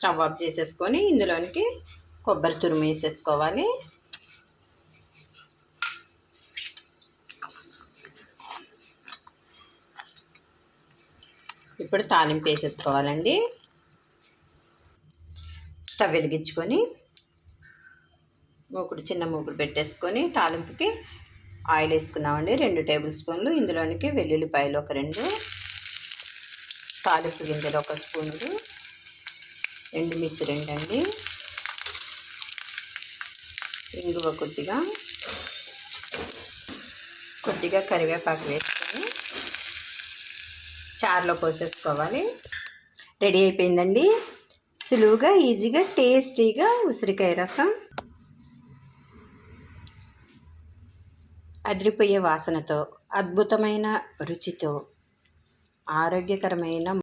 Stove off చేసేసుకొని ఇందులోనికి కొబ్బరి తురుము వేసేసుకోవాలి. ఇప్పుడు తాలింపు వేసేసుకోవాలండి. స్టవ్ వెలిగించుకొని చిన్న మూకుడు పెట్టేసుకొని తాలింపుకి ఆయిల్ వేసుకున్నామండి. 2 టేబుల్ స్పూన్లు. ఇందులోనికి వెల్లుల్లిపాయలు ఒక 2, తాలింపు గింజలు 1 స్పూను, ఎండుమిర్చి 2 అండి, ఇంగువ కొద్దిగా కరివేపాకు వేసుకొని చారులో పోసేసుకోవాలి. రెడీ అయిపోయిందండి. సులువుగా, ఈజీగా, టేస్టీగా ఉసిరికాయ రసం. అదిరిపోయే వాసనతో, అద్భుతమైన రుచితో, ఆరోగ్యకరమైన